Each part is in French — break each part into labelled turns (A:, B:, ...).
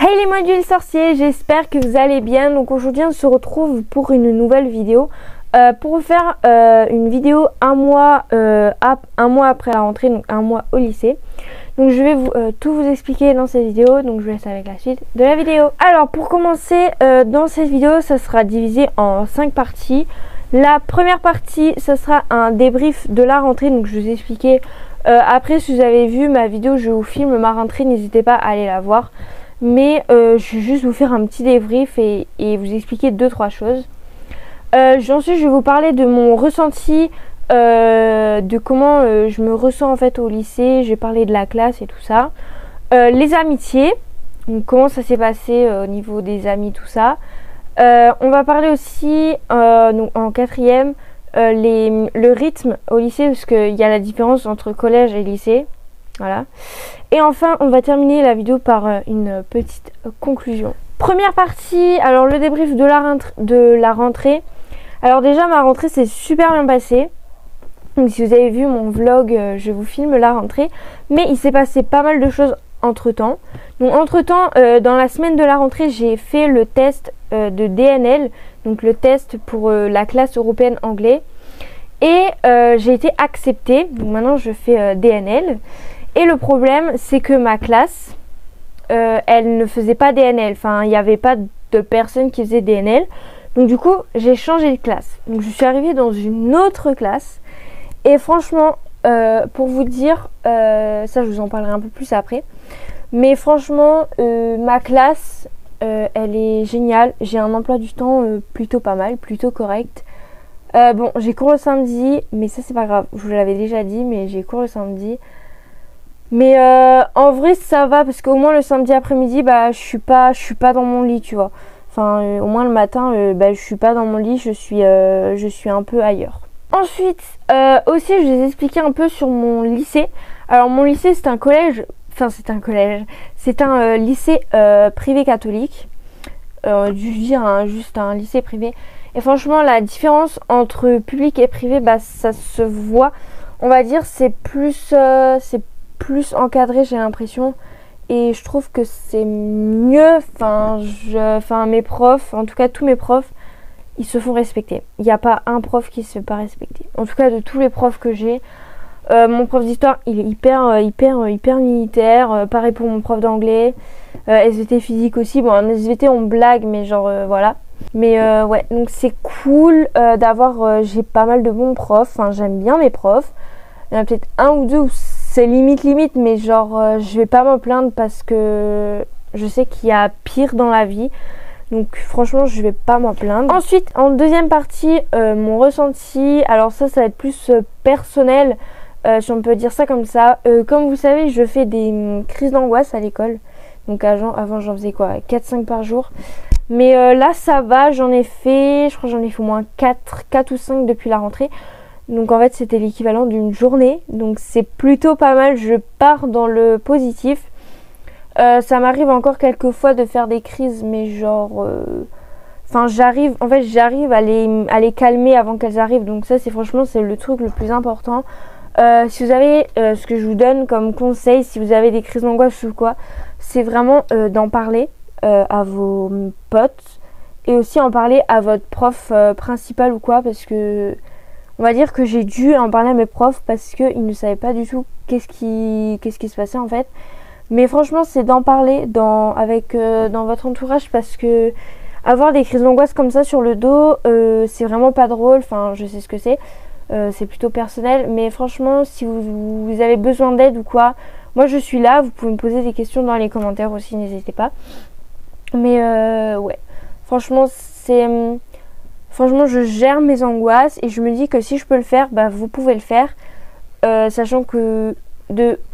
A: Hey les modules sorciers, j'espère que vous allez bien. Donc aujourd'hui on se retrouve pour une nouvelle vidéo. Pour vous faire une vidéo un mois après la rentrée, donc un mois au lycée. Donc je vais tout vous expliquer dans cette vidéo, donc je vous laisse avec la suite de la vidéo. Alors pour commencer, dans cette vidéo, ça sera divisé en 5 parties. La première partie, ça sera un débrief de la rentrée, donc je vous ai expliqué. Après, si vous avez vu ma vidéo, je vous filme ma rentrée, n'hésitez pas à aller la voir. Mais je vais juste vous faire un petit débrief et vous expliquer 2-3 choses. Ensuite, je vais vous parler de mon ressenti, de comment je me ressens en fait au lycée. Je vais parler de la classe et tout ça. Les amitiés, donc comment ça s'est passé au niveau des amis, tout ça. On va parler aussi donc en quatrième le rythme au lycée, parce qu'il y a la différence entre collège et lycée. Voilà. Et enfin, on va terminer la vidéo par une petite conclusion. Première partie, alors le débrief de la rentrée. Alors déjà, ma rentrée s'est super bien passée. Donc si vous avez vu mon vlog, je vous filme la rentrée. Mais il s'est passé pas mal de choses entre-temps. Donc entre-temps, dans la semaine de la rentrée, j'ai fait le test de DNL. Donc le test pour la classe européenne anglais. Et j'ai été acceptée. Donc maintenant, je fais DNL. Et le problème, c'est que ma classe, elle ne faisait pas DNL. Enfin, il n'y avait pas de personnes qui faisaient DNL. Donc du coup, j'ai changé de classe. Donc je suis arrivée dans une autre classe. Et franchement, pour vous dire, ça je vous en parlerai un peu plus après. Mais franchement, ma classe, elle est géniale. J'ai un emploi du temps plutôt pas mal, plutôt correct. Bon, j'ai cours le samedi, mais ça c'est pas grave. Je vous l'avais déjà dit, mais j'ai cours le samedi. Mais en vrai ça va, parce qu'au moins le samedi après-midi, bah je suis pas dans mon lit, tu vois. Enfin au moins le matin, je suis pas dans mon lit, je suis un peu ailleurs. Ensuite aussi je vais expliquer un peu sur mon lycée. Alors mon lycée c'est un collège, c'est un lycée privé catholique. Dû dire juste un lycée privé. Et franchement la différence entre public et privé, bah ça se voit. On va dire c'est plus encadré, j'ai l'impression, et je trouve que c'est mieux. Mes profs, en tout cas tous mes profs, ils se font respecter. Il n'y a pas un prof qui se fait pas respecter. En tout cas de tous les profs que j'ai. Mon prof d'histoire, il est hyper militaire. Pareil pour mon prof d'anglais. SVT physique aussi. Bon, en SVT on blague, mais genre voilà. Mais ouais, donc c'est cool d'avoir. J'ai pas mal de bons profs. Enfin, j'aime bien mes profs. Il y en a peut-être un ou deux où c'est limite, mais genre je vais pas m'en plaindre parce que je sais qu'il y a pire dans la vie. Donc franchement je vais pas m'en plaindre. Ensuite en deuxième partie, mon ressenti. Alors ça va être plus personnel, si on peut dire ça comme ça. Comme vous savez, je fais des crises d'angoisse à l'école. Donc avant j'en faisais quoi, 4-5 par jour. Mais là ça va, je crois que j'en ai fait au moins 4 ou 5 depuis la rentrée. Donc en fait c'était l'équivalent d'une journée. Donc c'est plutôt pas mal, je pars dans le positif. Ça m'arrive encore quelques fois de faire des crises, mais genre j'arrive à les calmer avant qu'elles arrivent. Donc ça c'est le truc le plus important. Si vous avez ce que je vous donne comme conseil, si vous avez des crises d'angoisse ou quoi, c'est vraiment d'en parler à vos potes, et aussi en parler à votre prof principal ou quoi, parce que on va dire que j'ai dû en parler à mes profs parce qu'ils ne savaient pas du tout qu'est-ce qui se passait en fait. Mais franchement c'est d'en parler dans votre entourage, parce que avoir des crises d'angoisse comme ça sur le dos, c'est vraiment pas drôle. Enfin je sais ce que c'est plutôt personnel, mais franchement si vous avez besoin d'aide ou quoi, moi je suis là, vous pouvez me poser des questions dans les commentaires aussi, n'hésitez pas. Mais ouais, franchement je gère mes angoisses et je me dis que si je peux le faire, bah vous pouvez le faire. Sachant que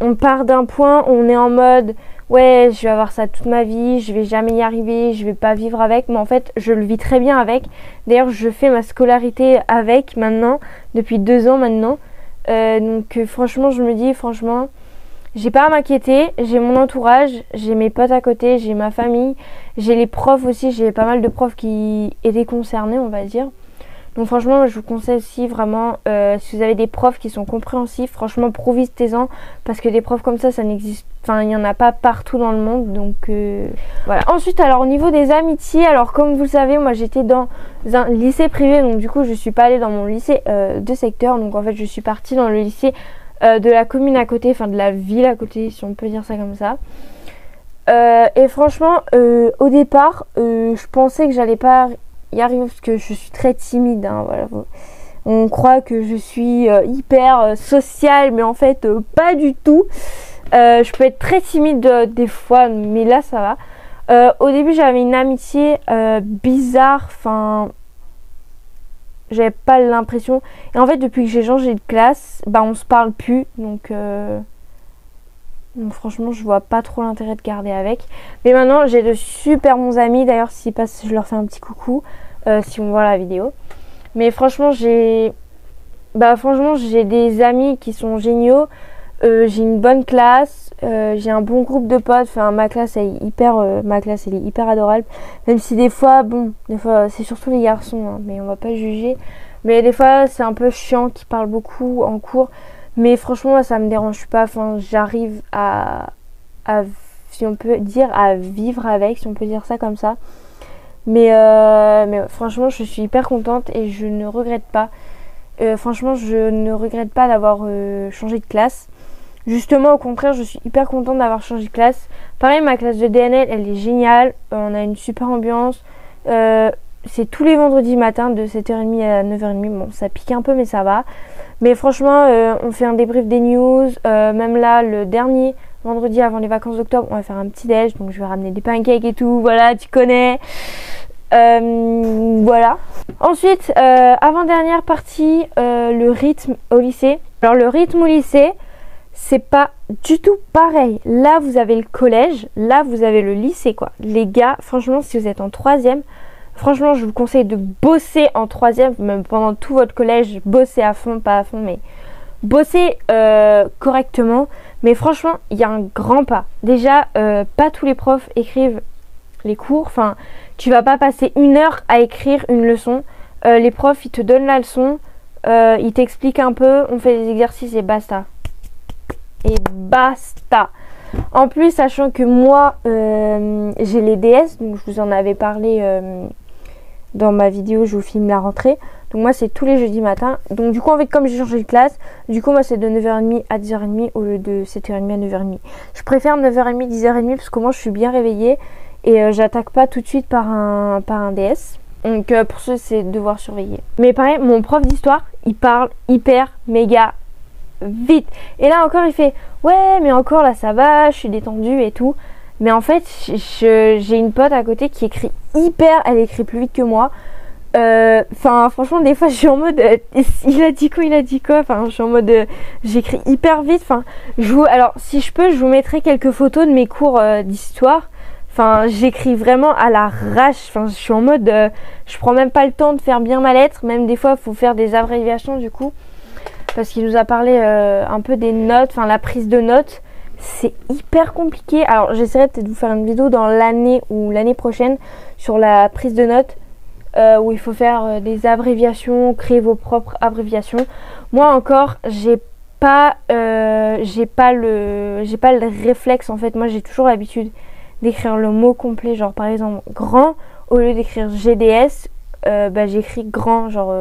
A: on part d'un point, on est en mode ouais je vais avoir ça toute ma vie, je vais jamais y arriver, je vais pas vivre avec, mais en fait je le vis très bien avec. D'ailleurs je fais ma scolarité avec maintenant, depuis 2 ans maintenant. Donc franchement je me dis j'ai pas à m'inquiéter, j'ai mon entourage, j'ai mes potes à côté, j'ai ma famille, j'ai les profs aussi, j'ai pas mal de profs qui étaient concernés on va dire. Donc franchement, je vous conseille aussi vraiment, si vous avez des profs qui sont compréhensifs, franchement, profitez-en, parce que des profs comme ça n'existe, enfin, il n'y en a pas partout dans le monde, donc voilà. Ensuite, alors au niveau des amitiés, alors comme vous le savez, moi j'étais dans un lycée privé, donc du coup, je suis pas allée dans mon lycée de secteur, donc en fait, je suis partie dans le lycée de la commune à côté, enfin de la ville à côté, si on peut dire ça comme ça. Et franchement, au départ, je pensais que j'allais pas y arriver parce que je suis très timide. Hein, voilà. On croit que je suis hyper sociale, mais en fait, pas du tout. Je peux être très timide des fois, mais là, ça va. Au début, j'avais une amitié bizarre. Enfin, j'avais pas l'impression. Et en fait, depuis que j'ai changé de classe, bah, on se parle plus. Donc franchement, je vois pas trop l'intérêt de garder avec. Mais maintenant, j'ai de super bons amis. D'ailleurs, s'ils passent, je leur fais un petit coucou si on voit la vidéo. Mais franchement, j'ai des amis qui sont géniaux. J'ai une bonne classe. J'ai un bon groupe de potes. Enfin, ma classe, elle est hyper adorable. Même si des fois, c'est surtout les garçons, hein, mais on va pas juger. Mais des fois, c'est un peu chiant qu'ils parlent beaucoup en cours. Mais franchement, moi, ça me dérange pas. Enfin, j'arrive si on peut dire, à vivre avec, si on peut dire ça comme ça. Mais franchement, je suis hyper contente et je ne regrette pas. Franchement, je ne regrette pas d'avoir changé de classe. Justement, au contraire, je suis hyper contente d'avoir changé de classe. Pareil, ma classe de DNL, elle est géniale. On a une super ambiance. C'est tous les vendredis matin de 7h30 à 9h30. Bon, ça pique un peu, mais ça va. Mais franchement, on fait un débrief des news. Même là, le dernier vendredi avant les vacances d'octobre, on va faire un petit déj. Donc, je vais ramener des pancakes et tout. Voilà, tu connais. Voilà. Ensuite, avant-dernière partie, le rythme au lycée. Alors, le rythme au lycée, c'est pas du tout pareil. Là, vous avez le collège. Là, vous avez le lycée, quoi. Les gars, franchement, si vous êtes en 3e, franchement, je vous conseille de bosser en 3e, même pendant tout votre collège, bosser à fond, pas à fond, mais bosser correctement. Mais franchement, il y a un grand pas. Déjà, pas tous les profs écrivent les cours. Enfin, tu vas pas passer 1 heure à écrire une leçon. Les profs, ils te donnent la leçon, ils t'expliquent un peu, on fait des exercices et basta. Et basta. En plus, sachant que moi, j'ai les DS, donc je vous en avais parlé dans ma vidéo, je vous filme la rentrée. Donc moi, c'est tous les jeudis matin. Donc du coup, en fait, comme j'ai changé de classe, du coup, moi, c'est de 9h30 à 10h30 au lieu de 7h30 à 9h30. Je préfère 9h30, 10h30 parce que moi, je suis bien réveillée et j'attaque pas tout de suite par un DS. Donc pour ceux, c'est devoir surveiller. Mais pareil, mon prof d'histoire, il parle hyper méga vite. Et là encore, il fait ouais, mais encore là, ça va, je suis détendue et tout. Mais en fait, j'ai une pote à côté qui écrit elle écrit plus vite que moi. Enfin, franchement, des fois, je suis en mode il a dit quoi. Enfin, je suis en mode j'écris hyper vite. Enfin, alors, si je peux, je vous mettrai quelques photos de mes cours d'histoire. Enfin, j'écris vraiment à l'arrache. Enfin, je suis en mode je prends même pas le temps de faire bien ma lettre. Même des fois, il faut faire des abréviations du coup. Parce qu'il nous a parlé un peu des notes, enfin la prise de notes. C'est hyper compliqué. Alors j'essaierai peut-être de vous faire une vidéo dans l'année ou l'année prochaine sur la prise de notes où il faut faire des abréviations, créer vos propres abréviations. Moi encore, j'ai pas le réflexe en fait. Moi j'ai toujours l'habitude d'écrire le mot complet, genre par exemple grand, au lieu d'écrire GDS, j'écris grand, genre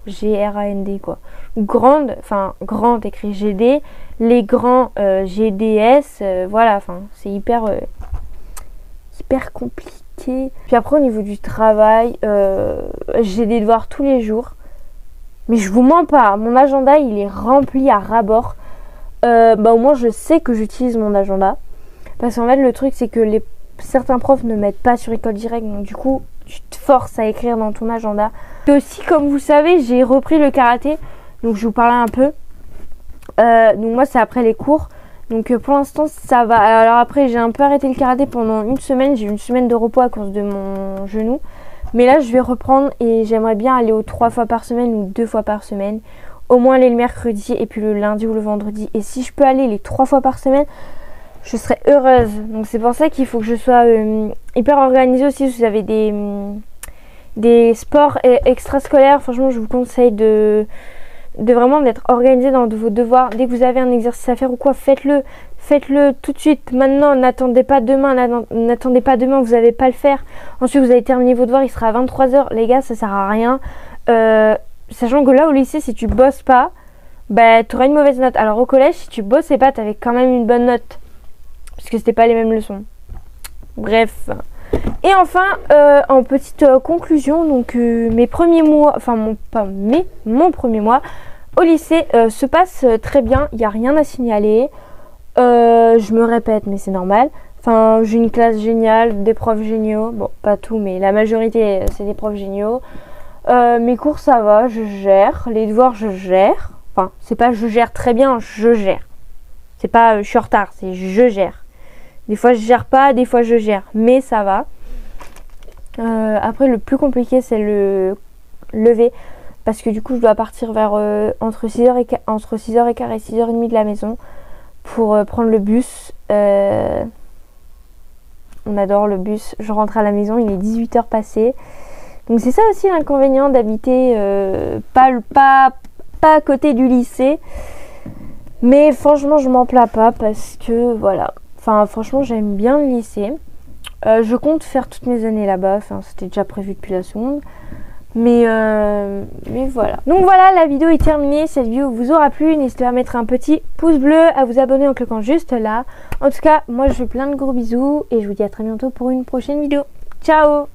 A: GRAND quoi. Grande, enfin grande écrit GD, les grands GDS, voilà, enfin c'est hyper compliqué. Puis après au niveau du travail, j'ai des devoirs tous les jours, mais je vous mens pas, mon agenda il est rempli à ras-bord. Au moins je sais que j'utilise mon agenda, parce qu'en fait le truc c'est que certains profs ne mettent pas sur école directe, donc du coup tu te forces à écrire dans ton agenda. Et aussi, comme vous savez, j'ai repris le karaté, donc je vous parlais un peu. Donc moi c'est après les cours, donc pour l'instant ça va. Alors après j'ai un peu arrêté le karaté pendant une semaine, j'ai eu une semaine de repos à cause de mon genou. Mais là je vais reprendre et j'aimerais bien aller aux 3 fois par semaine ou 2 fois par semaine. Au moins aller le mercredi et puis le lundi ou le vendredi. Et si je peux aller les 3 fois par semaine, je serais heureuse. Donc c'est pour ça qu'il faut que je sois hyper organisée aussi. Si vous avez des sports extrascolaires, franchement je vous conseille de vraiment d'être organisé dans vos devoirs. Dès que vous avez un exercice à faire ou quoi, faites-le tout de suite, maintenant. N'attendez pas demain, vous n'allez pas le faire. Ensuite vous allez terminer vos devoirs, il sera à 23h. Les gars, ça sert à rien. Sachant que là au lycée, si tu bosses pas, bah tu auras une mauvaise note. Alors au collège, si tu bossais pas, tu avais quand même une bonne note, parce que c'était pas les mêmes leçons. Bref. Et enfin, en petite conclusion, donc mes premiers mois, enfin mon premier mois au lycée se passe très bien. Il n'y a rien à signaler. Je me répète, mais c'est normal. Enfin, j'ai une classe géniale, des profs géniaux. Bon, pas tout, mais la majorité, c'est des profs géniaux. Mes cours, ça va, je gère. Les devoirs, je gère. Enfin, c'est pas je gère très bien, je gère. C'est pas je suis en retard, c'est je gère. Des fois, je gère pas, des fois, je gère. Mais ça va. Après, le plus compliqué, c'est le lever. Parce que du coup, je dois partir vers entre 6h15 et 6h30 de la maison pour prendre le bus. On adore le bus. Je rentre à la maison, il est 18h passé. Donc c'est ça aussi l'inconvénient d'habiter pas à côté du lycée. Mais franchement, je m'en plains pas parce que voilà. Enfin, franchement, j'aime bien le lycée. Je compte faire toutes mes années là-bas. Enfin, c'était déjà prévu depuis la seconde. Mais voilà. Donc voilà, la vidéo est terminée. Cette vidéo vous aura plu. N'hésitez pas à mettre un petit pouce bleu, à vous abonner en cliquant juste là. En tout cas, moi je vous fais plein de gros bisous et je vous dis à très bientôt pour une prochaine vidéo. Ciao!